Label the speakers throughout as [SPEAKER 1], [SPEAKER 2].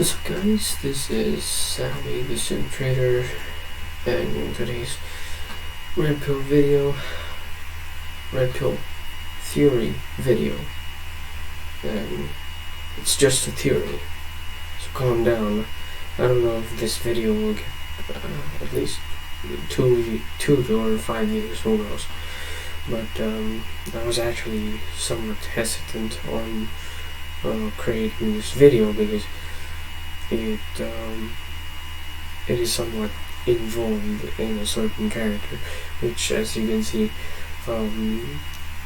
[SPEAKER 1] So guys, this is Sally the Sim Trader, and in today's Red Pill Theory video, and it's just a theory, so calm down. I don't know if this video will get at least 2 or 5 views, who knows, but I was actually somewhat hesitant on creating this video because it is somewhat involved in a certain character, which, as you can see,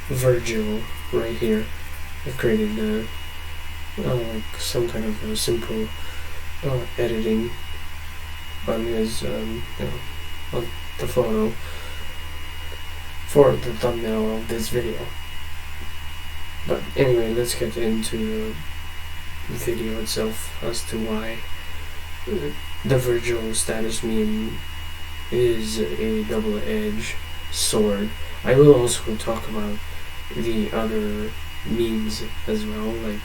[SPEAKER 1] Vergil right here. I created like some kind of a simple editing on his on the photo for the thumbnail of this video. But anyway, let's get into the video itself as to why the Vergil status meme is a double-edged sword. I will also talk about the other memes as well, like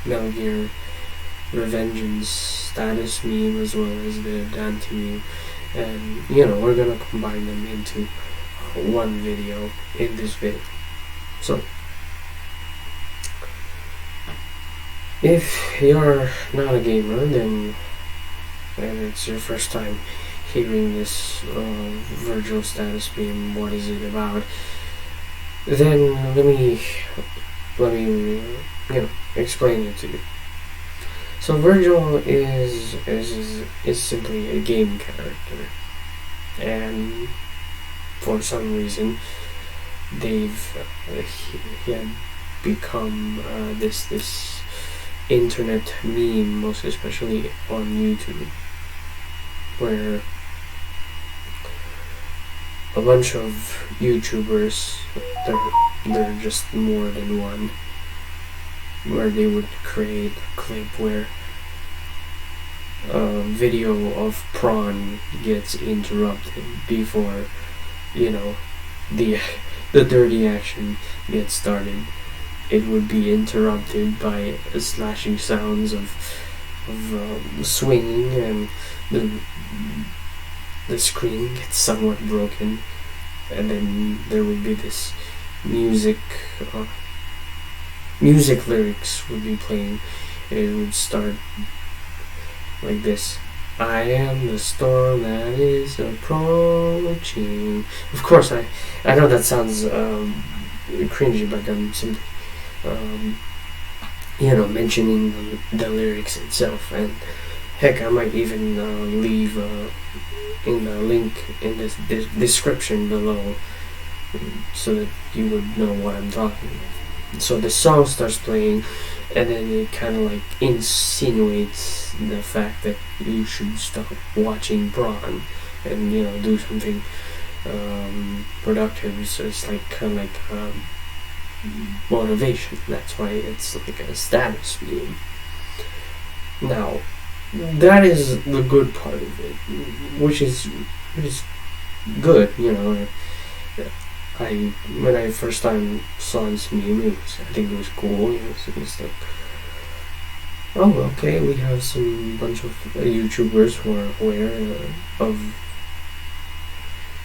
[SPEAKER 1] Metal Gear Revengeance status meme as well as the Dante meme, and we're gonna combine them into one video in this video. So if you're not a gamer, then and it's your first time hearing this Vergil status meme, what is it about, then let me explain it to you. So Vergil is simply a game character, and for some reason he had become this internet meme, most especially on YouTube, where a bunch of YouTubers, they're just more than one, where they would create a clip where a video of pron gets interrupted before the dirty action gets started. It would be interrupted by slashing sounds of swinging, and the screen gets somewhat broken, and then there would be this music lyrics would be playing. It would start like this: I am the storm that is approaching. Of course, I know that sounds cringy, but I'm simply mentioning the lyrics itself. And heck, I might even leave in the link in this description below, so that you would know what I'm talking about. So the song starts playing, and then it kind of like insinuates the fact that you should stop watching pron and do something productive. So it's like kind of like motivation. That's why it's like a status meme. Now, that is the good part of it, which is good. When I first time saw this meme, I think it was cool. It was like, oh, okay, we have some bunch of YouTubers who are aware of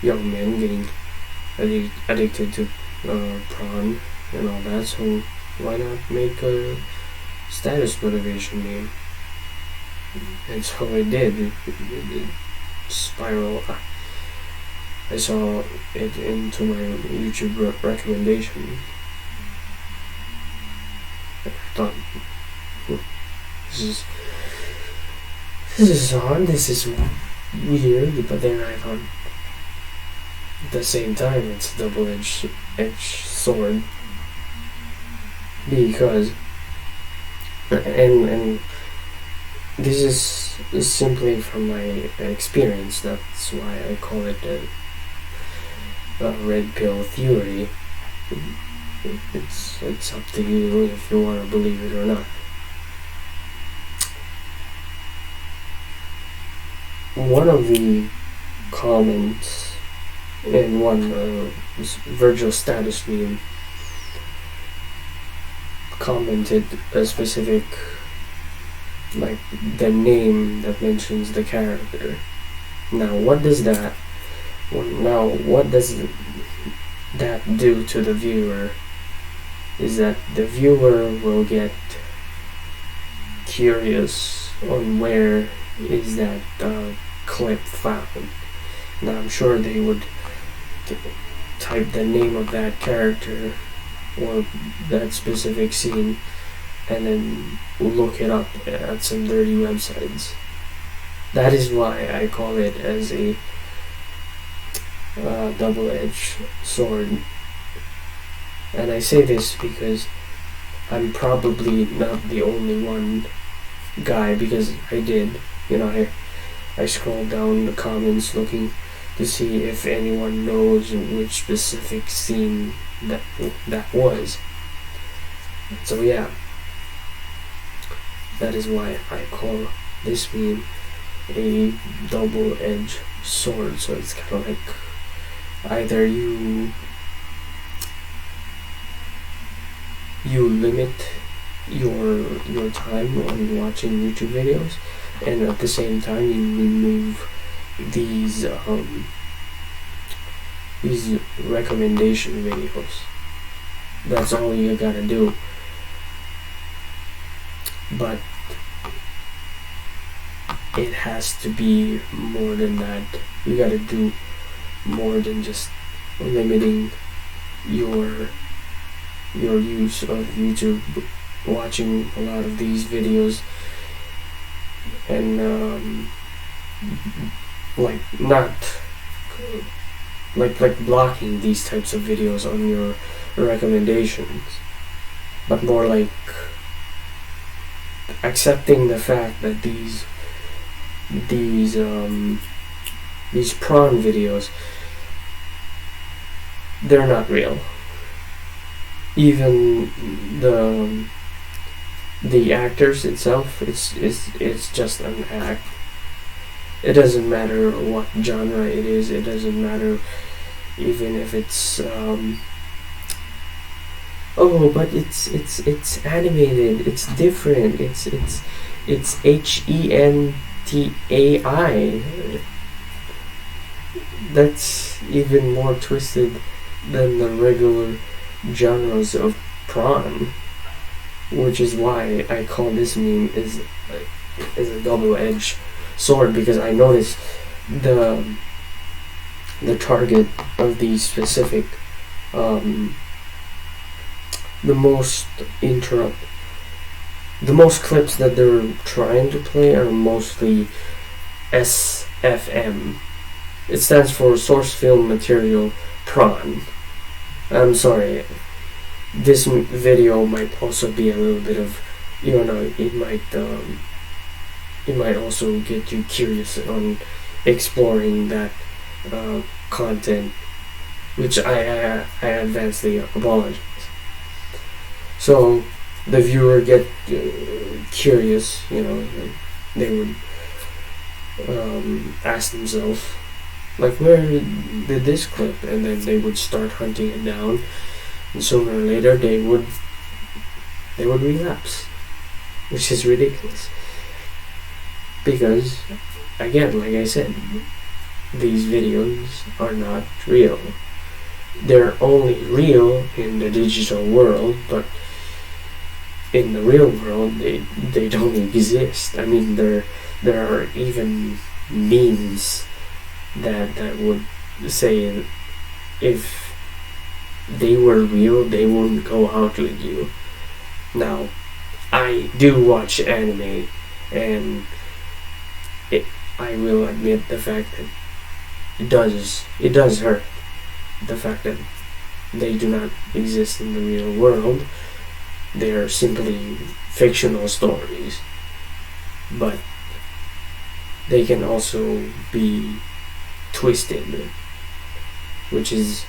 [SPEAKER 1] young men getting addicted to pron and all that, so why not make a status motivation meme? And so I did. It spiral. I saw it into my YouTube recommendation. I thought, this is odd, this is weird, but then I thought, at the same time, it's a double-edged sword, because and this is simply from my experience. That's why I call it a red pill theory. It's up to you if you want to believe it or not. One of the comments in one Vergil status meme commented a specific like the name that mentions the character. Now what does that do to the viewer is that the viewer will get curious on where is that clip found. Now I'm sure they would type the name of that character or that specific scene and then look it up at some dirty websites. That is why I call it as a double-edged sword. And I say this because I'm probably not the only one guy, because I did, I scrolled down the comments looking to see if anyone knows which specific scene that was. So yeah, that is why I call this meme a double-edged sword. So it's kind of like either you limit your time on watching YouTube videos, and at the same time you remove these recommendation videos. That's all you gotta do. But it has to be more than that. You gotta do more than just limiting your use of YouTube, watching a lot of these videos, and not blocking these types of videos on your recommendations, but more like accepting the fact that these pron videos, they're not real. Even the actors itself, it's just an act. It doesn't matter what genre it is. It doesn't matter even if it's but it's animated. It's different. It's HENTAI. That's even more twisted than the regular genres of pron, which is why I call this meme is a double-edged sword, because I noticed the target of these specific the most clips that they're trying to play are mostly SFM. It stands for source film material pron. I'm sorry, this video might also be a little bit of, it might also get you curious on exploring that content, which I advancedly apologize. So the viewer get curious, they would ask themselves, like, where did this clip? And then they would start hunting it down, and sooner or later they would relapse, which is ridiculous. Because, again, like I said, these videos are not real. They're only real in the digital world, but in the real world, they don't exist. I mean, there are even memes that would say if they were real, they wouldn't go out with you. Now, I do watch anime, and I will admit the fact that it does hurt, the fact that they do not exist in the real world. They are simply fictional stories, but they can also be twisted, which is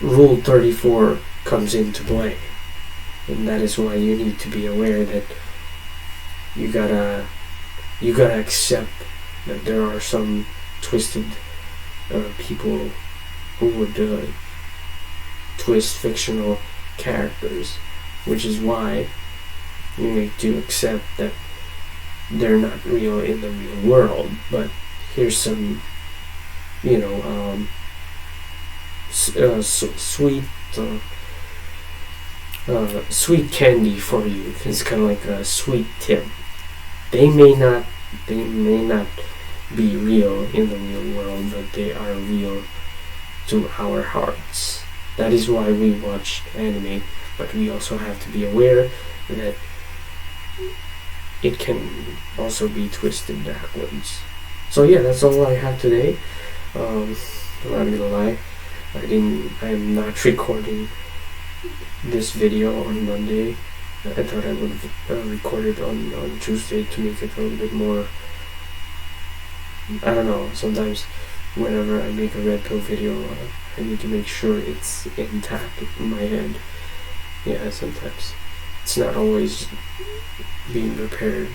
[SPEAKER 1] Rule 34 comes into play, and that is why you need to be aware that you gotta accept that there are some twisted people who would twist fictional characters, which is why you need to accept that they're not real in the real world. But here's some, sweet, sweet candy for you. It's kind of like a sweet tip. They may not be real in the real world, but they are real to our hearts. That is why we watch anime, but we also have to be aware that it can also be twisted backwards. So yeah, that's all I have today. I'm not gonna lie, I am not recording this video on Monday. I thought I would record it on Tuesday to make it a little bit more, I don't know, sometimes whenever I make a red pill video, I need to make sure it's intact in my head. Yeah, sometimes it's not always being prepared,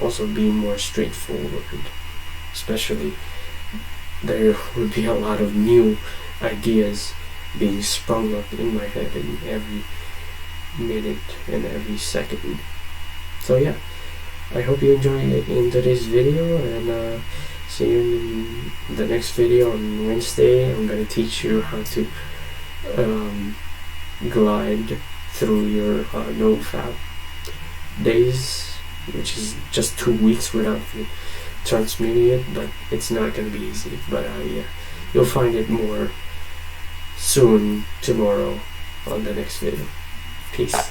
[SPEAKER 1] also being more straightforward. Especially, there would be a lot of new ideas being sprung up in my head in every minute and every second. So yeah, I hope you enjoyed it in today's video, and see you in the next video on Wednesday. I'm gonna teach you how to glide through your no-fap days, which is just 2 weeks without transmuting it, but it's not gonna be easy. But yeah, you'll find it more soon tomorrow on the next video. Peace.